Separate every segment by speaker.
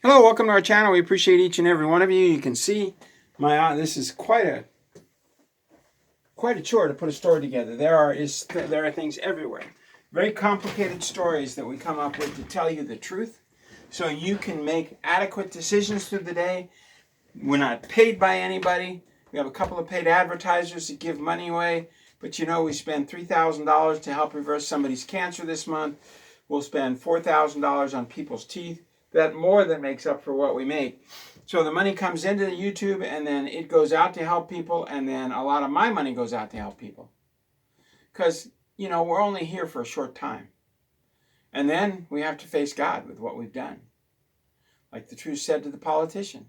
Speaker 1: Hello, welcome to our channel. We appreciate each and every one of you. You can see this is quite a chore to put a story together. There are things everywhere. Very complicated stories that we come up with to tell you the truth so you can make adequate decisions through the day. We're not paid by anybody. We have a couple of paid advertisers that give money away, but we spend $3,000 to help reverse somebody's cancer this month. We'll spend $4,000 on people's teeth. That more than makes up for what we make. So the money comes into the YouTube and then it goes out to help people, and then a lot of my money goes out to help people. Because, we're only here for a short time. And then we have to face God with what we've done. Like the truth said to the politician,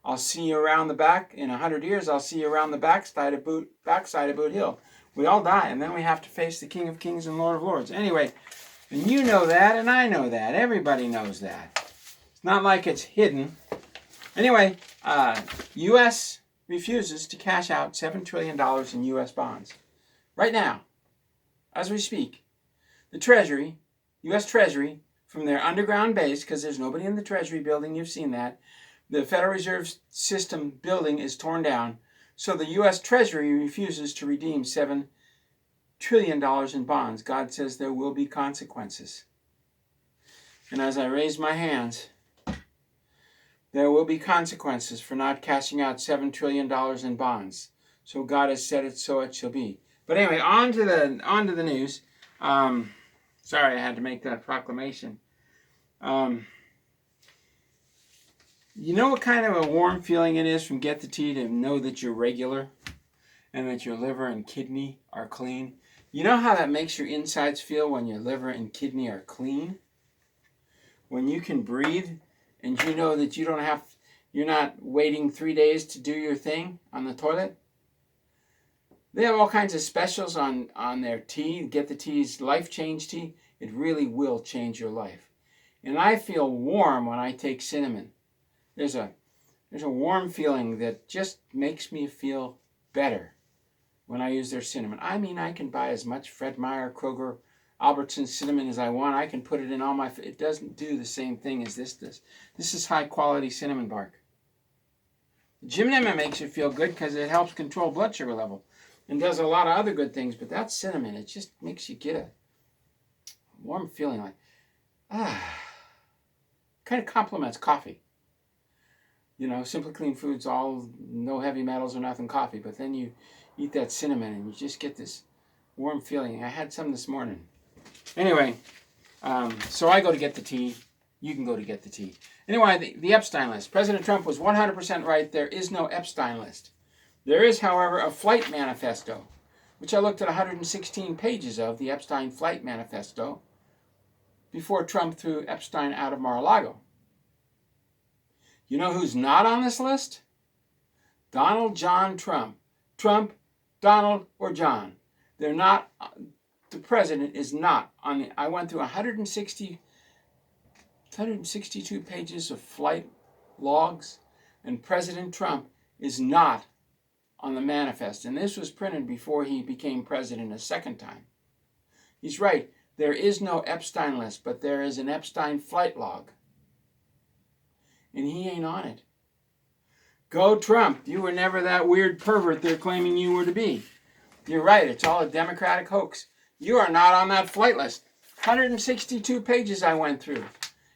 Speaker 1: I'll see you around the back, in 100 years, I'll see you around the backside of Boot Hill. We all die, and then we have to face the King of Kings and Lord of Lords. Anyway, and you know that, and I know that. Everybody knows that. Not like it's hidden. Anyway, U.S. refuses to cash out $7 trillion in U.S. bonds. Right now, as we speak, the Treasury, U.S. Treasury, from their underground base, because there's nobody in the Treasury building, you've seen that, the Federal Reserve System building is torn down, so the U.S. Treasury refuses to redeem $7 trillion in bonds. God says there will be consequences. And as I raise my hands, there will be consequences for not cashing out $7 trillion in bonds. So God has said it, so it shall be. But anyway, on to the news. Sorry, I had to make that proclamation. You know what kind of a warm feeling it is from Get the Tea to know that you're regular and that your liver and kidney are clean? You know how that makes your insides feel when your liver and kidney are clean? When you can breathe, and you know that you're not waiting 3 days to do your thing on the toilet. They have all kinds of specials on their tea. Get the Tea's Life Change Tea. It really will change your life. And I feel warm when I take cinnamon. There's a warm feeling that just makes me feel better when I use their cinnamon. I mean, I can buy as much Fred Meyer, Kroger, Albertsons cinnamon as I want. I can put it in all my... It doesn't do the same thing as this does. This is high quality cinnamon bark. Gym makes you feel good because it helps control blood sugar level and does a lot of other good things, but that cinnamon, it just makes you get a warm feeling like, kind of complements coffee. Simply Clean Foods, all no heavy metals or nothing coffee, but then you eat that cinnamon and you just get this warm feeling. I had some this morning. Anyway, so I go to Get the Tea. You can go to Get the Tea. Anyway, the Epstein list. President Trump was 100% right. There is no Epstein list. There is, however, a flight manifesto, which I looked at 116 pages of, the Epstein flight manifesto, before Trump threw Epstein out of Mar-a-Lago. You know who's not on this list? Donald John Trump. Trump, Donald, or John. They're not... The president is not on the... I went through 162 pages of flight logs, and President Trump is not on the manifest. And this was printed before he became president a second time. He's right. There is no Epstein list, but there is an Epstein flight log. And he ain't on it. Go Trump. You were never that weird pervert they're claiming you were to be. You're right. It's all a Democratic hoax. You are not on that flight list. 162 pages I went through.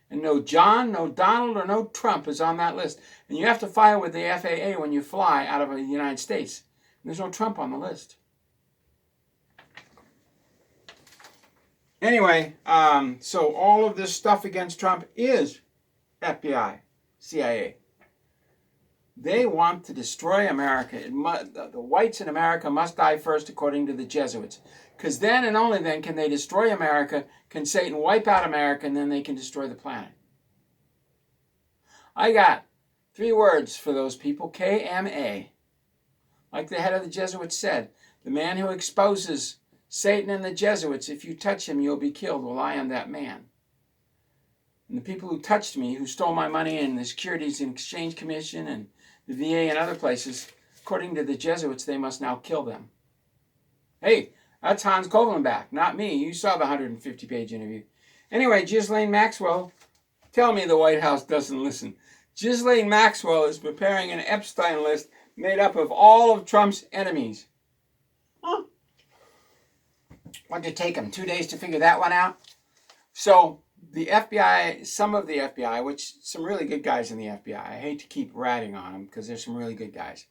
Speaker 1: And no John, no Donald, or no Trump is on that list. And you have to file with the FAA when you fly out of the United States. And there's no Trump on the list. Anyway, so all of this stuff against Trump is FBI, CIA. They want to destroy America. The whites in America must die first, according to the Jesuits. Because then and only then can they destroy America, can Satan wipe out America, and then they can destroy the planet. I got 3 words for those people, KMA. Like the head of the Jesuits said, the man who exposes Satan and the Jesuits, if you touch him, you'll be killed. Well, I am that man. And the people who touched me, who stole my money in the Securities and Exchange Commission and the VA and other places, according to the Jesuits, they must now kill them. Hey, that's Hans Kovlenbach, not me. You saw the 150-page interview. Anyway, Ghislaine Maxwell Tell me the White House doesn't listen. Ghislaine Maxwell is preparing an Epstein list made up of all of Trump's enemies. Huh? What did it take them? 2 days to figure that one out? So the FBI, some of the FBI, which some really good guys in the FBI, I hate to keep ratting on them because there's some really good guys.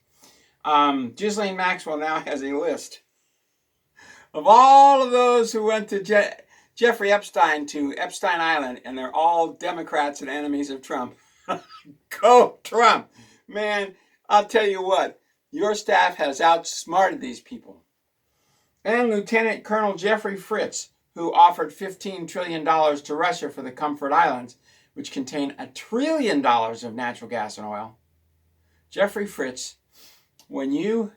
Speaker 1: Ghislaine Maxwell now has a list of all of those who went to Jeffrey Epstein to Epstein Island, and they're all Democrats and enemies of Trump. Go Trump! Man, I'll tell you what, your staff has outsmarted these people. And Lieutenant Colonel Jeffrey Fritz, who offered $15 trillion to Russia for the Comfort Islands, which contain $1 trillion of natural gas and oil. Jeffrey Fritz, when you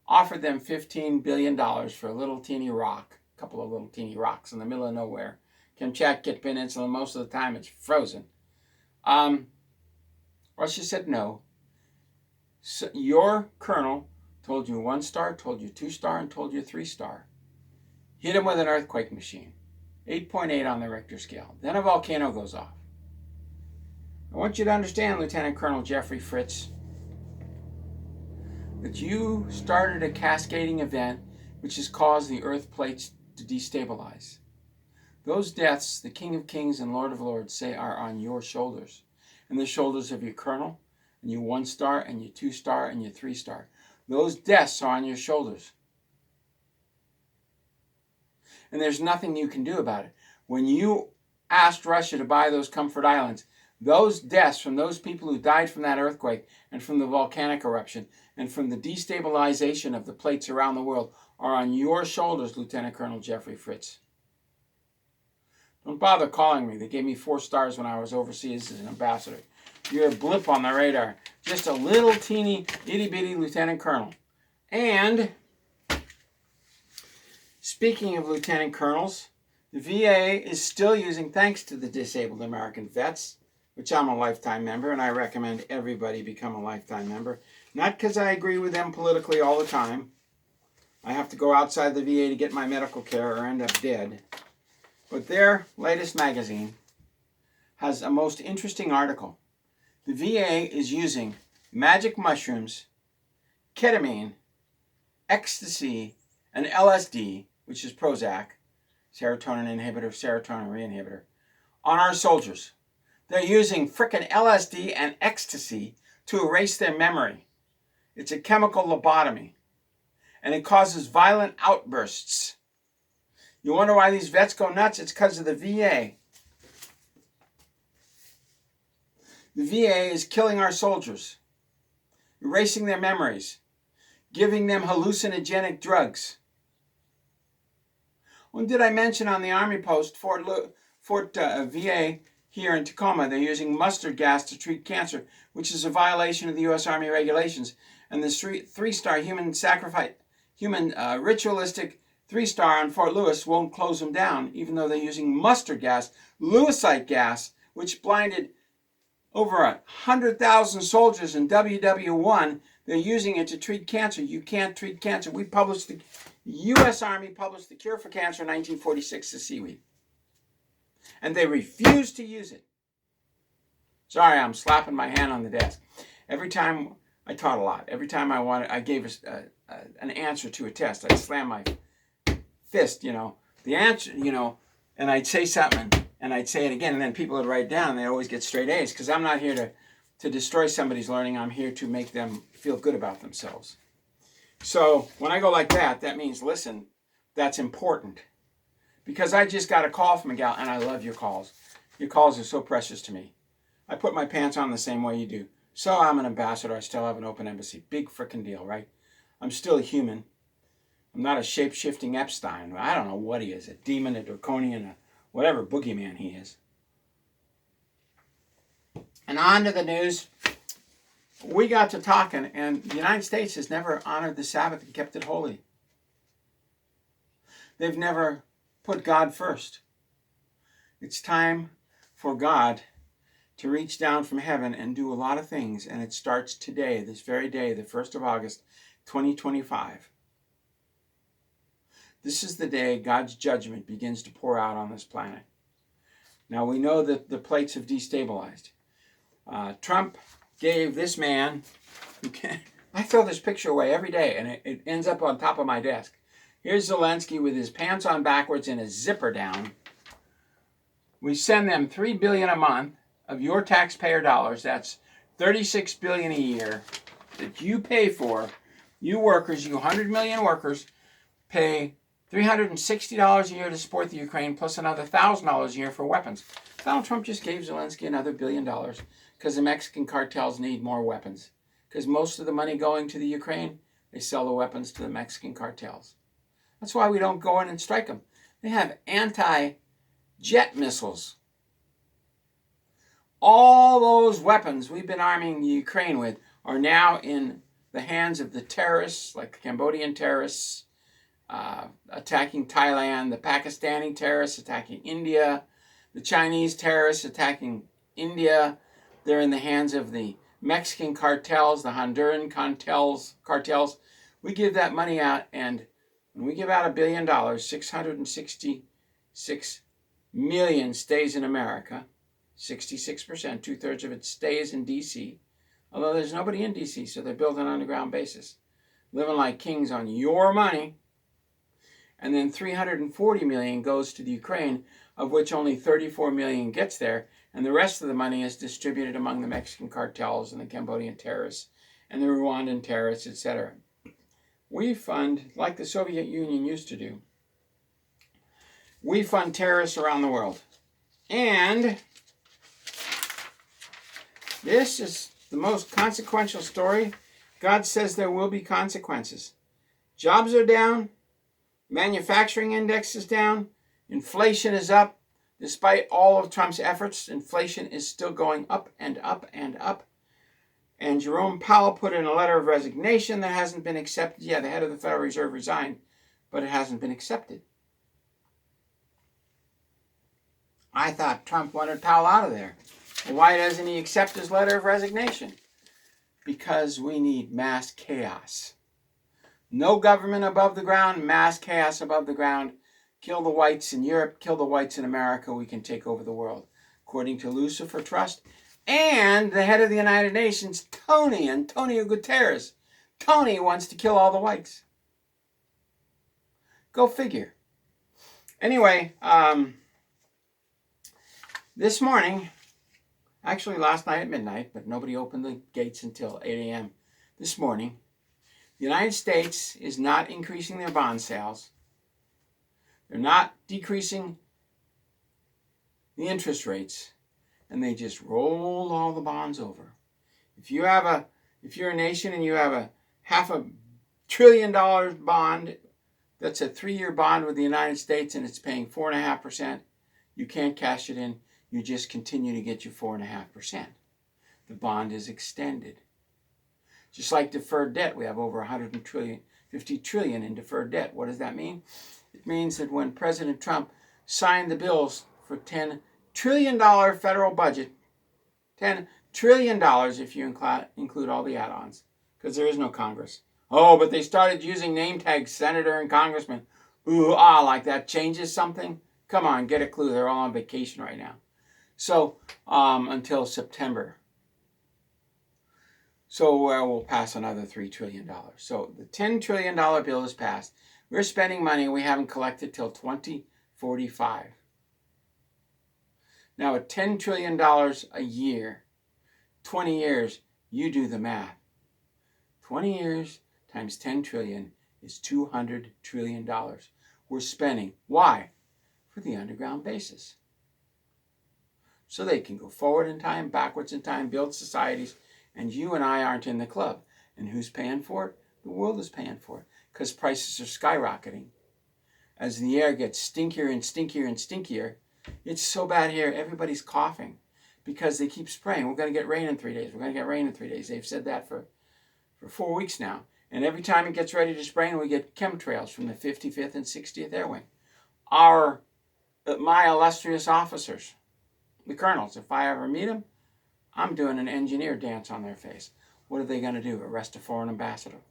Speaker 1: offered them $15 billion for a little teeny rock, a couple of little teeny rocks in the middle of nowhere, Kamchatka Peninsula, most of the time it's frozen. Russia said no. So your colonel told you 1 star, told you 2 star, and told you 3 star. Hit him with an earthquake machine. 8.8 on the Richter scale. Then a volcano goes off. I want you to understand, Lieutenant Colonel Jeffrey Fritz, that you started a cascading event which has caused the earth plates to destabilize. Those deaths, the King of Kings and Lord of Lords say, are on your shoulders, and the shoulders of your colonel, and your 1 star, and your 2 star, and your 3 star. Those deaths are on your shoulders. And there's nothing you can do about it. When you asked Russia to buy those Comfort Islands, those deaths from those people who died from that earthquake and from the volcanic eruption and from the destabilization of the plates around the world are on your shoulders, Lieutenant Colonel Jeffrey Fritz. Don't bother calling me. They gave me 4 stars when I was overseas as an ambassador. You're a blip on the radar. Just a little teeny itty-bitty lieutenant colonel. And speaking of lieutenant colonels, the VA is still using, thanks to the disabled American vets, which I'm a lifetime member, and I recommend everybody become a lifetime member. Not because I agree with them politically all the time. I have to go outside the VA to get my medical care or end up dead. But their latest magazine has a most interesting article. The VA is using magic mushrooms, ketamine, ecstasy, and LSD, which is Prozac, serotonin inhibitor, serotonin reinhibitor, on our soldiers. They're using frickin' LSD and ecstasy to erase their memory. It's a chemical lobotomy, and it causes violent outbursts. You wonder why these vets go nuts? It's because of the VA. The VA is killing our soldiers, erasing their memories, giving them hallucinogenic drugs. When did I mention on the Army post, Fort VA here in Tacoma, they're using mustard gas to treat cancer, which is a violation of the U.S. Army regulations. And the 3-star human ritualistic 3-star on Fort Lewis won't close them down, even though they're using mustard gas, Lewisite gas, which blinded over 100,000 soldiers in WW1. They're using it to treat cancer. You can't treat cancer. The U.S. Army published the cure for cancer in 1946, the seaweed. And they refused to use it. Sorry, I'm slapping my hand on the desk. Every time, I taught a lot. Every time I gave an answer to a test, I'd slam my fist, the answer, and I'd say something, and I'd say it again, and then people would write down, and they always get straight A's, because I'm not here to destroy somebody's learning. I'm here to make them feel good about themselves. So when I go like that, that means, listen, that's important. Because I just got a call from a gal, and I love your calls. Your calls are so precious to me. I put my pants on the same way you do. So I'm an ambassador. I still have an open embassy. Big frickin' deal, right? I'm still a human. I'm not a shape-shifting Epstein. I don't know what he is, a demon, a draconian, a whatever boogeyman he is. And on to the news. We got to talking, and the United States has never honored the Sabbath and kept it holy. They've never put God first. It's time for God to reach down from heaven and do a lot of things, and it starts today, this very day, the 1st of August, 2025. This is the day God's judgment begins to pour out on this planet. Now we know that the plates have destabilized. Trump gave this man, I throw this picture away every day and it ends up on top of my desk. Here's Zelensky with his pants on backwards and his zipper down. We send them $3 billion a month of your taxpayer dollars. That's $36 billion a year that you pay for. You workers, you 100 million workers, pay $360 a year to support the Ukraine, plus another $1,000 a year for weapons. Donald Trump just gave Zelensky another $1 billion because the Mexican cartels need more weapons. Because most of the money going to the Ukraine, they sell the weapons to the Mexican cartels. That's why we don't go in and strike them. They have anti-jet missiles. All those weapons we've been arming the Ukraine with are now in the hands of the terrorists, like the Cambodian terrorists, attacking Thailand, the Pakistani terrorists attacking India, the Chinese terrorists attacking India. They're in the hands of the Mexican cartels, the Honduran cartels. We give that money out, and when we give out $1 billion, 666 million stays in America. 66%, 2/3 of it stays in D.C. Although there's nobody in D.C., so they're building on underground bases, living like kings on your money. And then 340 million goes to the Ukraine, of which only 34 million gets there, and the rest of the money is distributed among the Mexican cartels and the Cambodian terrorists and the Rwandan terrorists, etc. We fund, like the Soviet Union used to do, we fund terrorists around the world. And this is the most consequential story. God says there will be consequences. Jobs are down. Manufacturing index is down. Inflation is up. Despite all of Trump's efforts, inflation is still going up and up and up. And Jerome Powell put in a letter of resignation that hasn't been accepted. Yeah, the head of the Federal Reserve resigned, but it hasn't been accepted. I thought Trump wanted Powell out of there. Well, why doesn't he accept his letter of resignation? Because we need mass chaos. No government above the ground, mass chaos above the ground. Kill the whites in Europe, kill the whites in America, we can take over the world. According to Lucifer Trust and the head of the United Nations, Antonio Guterres. Tony wants to kill all the whites. Go figure. Anyway, this morning, actually last night at midnight, but nobody opened the gates until 8 a.m. this morning, the United States is not increasing their bond sales. They're not decreasing the interest rates, and they just rolled all the bonds over. If you're a nation and you have a $500 billion bond, that's a 3-year bond with the United States, and it's paying 4.5%, you can't cash it in. You just continue to get your 4.5%. The bond is extended. Just like deferred debt, we have over $50 trillion in deferred debt. What does that mean? It means that when President Trump signed the bills for $10 trillion federal budget, $10 trillion if you include all the add-ons, because there is no Congress. Oh, but they started using name tags, senator and congressman. Ooh, like that changes something? Come on, get a clue. They're all on vacation right now. So, until September. So we'll pass another $3 trillion. So the $10 trillion bill is passed. We're spending money we haven't collected till 2045. Now at $10 trillion a year, 20 years, you do the math. 20 years times 10 trillion is $200 trillion. We're spending. Why? For the underground bases. So they can go forward in time, backwards in time, build societies, and you and I aren't in the club. And who's paying for it? The world is paying for it, because prices are skyrocketing. As the air gets stinkier and stinkier and stinkier, it's so bad here, everybody's coughing, because they keep spraying. We're going to get rain in 3 days. We're going to get rain in 3 days. They've said that for 4 weeks now. And every time it gets ready to spray, we get chemtrails from the 55th and 60th Air Wing. My illustrious officers, the colonels, if I ever meet them, I'm doing an engineer dance on their face. What are they going to do? Arrest a foreign ambassador?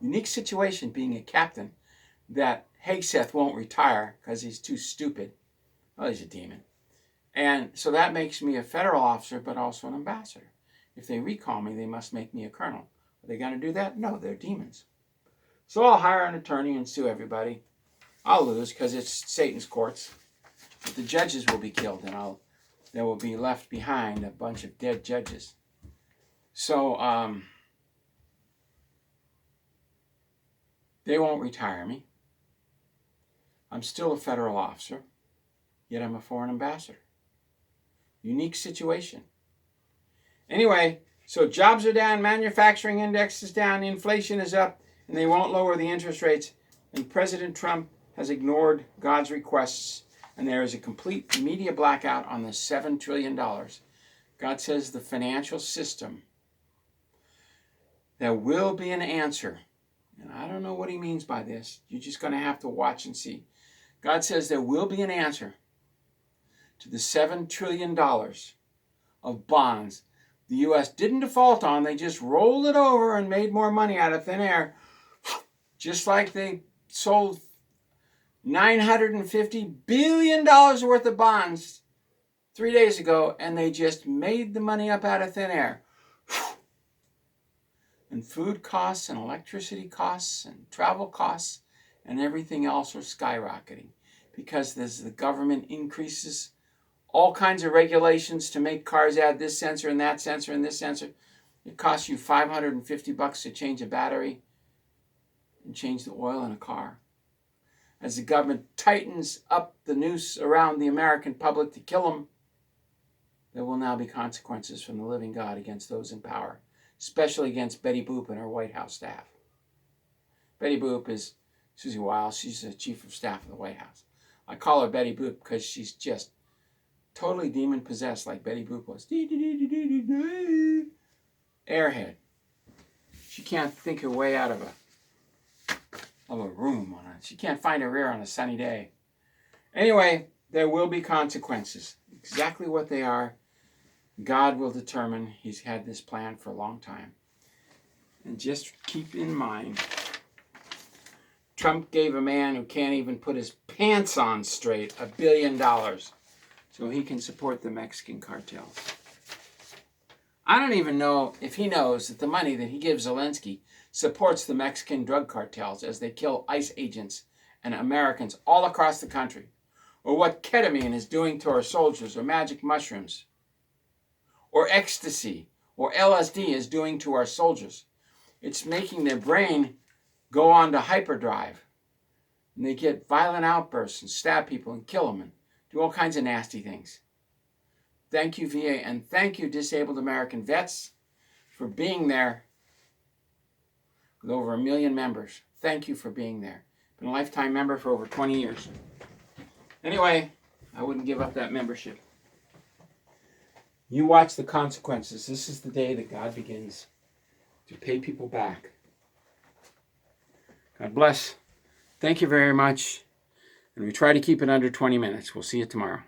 Speaker 1: Unique situation being a captain that Hegseth won't retire because he's too stupid. Oh, he's a demon. And so that makes me a federal officer, but also an ambassador. If they recall me, they must make me a colonel. Are they going to do that? No, they're demons. So I'll hire an attorney and sue everybody. I'll lose because it's Satan's courts. But the judges will be killed, and there will be left behind a bunch of dead judges. So they won't retire me. I'm still a federal officer, yet I'm a foreign ambassador. Unique situation. Anyway, so jobs are down, manufacturing index is down, inflation is up, and they won't lower the interest rates. And President Trump has ignored God's requests, and there is a complete media blackout on the $7 trillion. God says the financial system, there will be an answer. And I don't know what he means by this. You're just going to have to watch and see. God says there will be an answer to the $7 trillion of bonds the U.S. didn't default on. They just rolled it over and made more money out of thin air. Just like they sold $950 billion worth of bonds 3 days ago, and they just made the money up out of thin air. And food costs and electricity costs and travel costs and everything else are skyrocketing because as the government increases all kinds of regulations to make cars add this sensor and that sensor and this sensor. It costs you $550 to change a battery and change the oil in a car. As the government tightens up the noose around the American public to kill them, there will now be consequences from the living God against those in power, especially against Betty Boop and her White House staff. Betty Boop is Susie Wiles. She's the chief of staff of the White House. I call her Betty Boop because she's just totally demon-possessed like Betty Boop was. Airhead. She can't think her way out of a room. She can't find her ear on a sunny day. Anyway, there will be consequences. Exactly what they are, God will determine. He's had this plan for a long time. And just keep in mind, Trump gave a man who can't even put his pants on straight $1 billion so he can support the Mexican cartels. I don't even know if he knows that the money that he gives Zelensky supports the Mexican drug cartels as they kill ICE agents and Americans all across the country, or what ketamine is doing to our soldiers, or magic mushrooms, or ecstasy, or LSD is doing to our soldiers. It's making their brain go on to hyperdrive, and they get violent outbursts and stab people and kill them and do all kinds of nasty things. Thank you, VA, and thank you, disabled American vets, for being there with over 1 million members. Thank you for being there. Been a lifetime member for over 20 years. Anyway, I wouldn't give up that membership. You watch the consequences. This is the day that God begins to pay people back. God bless. Thank you very much. And we try to keep it under 20 minutes. We'll see you tomorrow.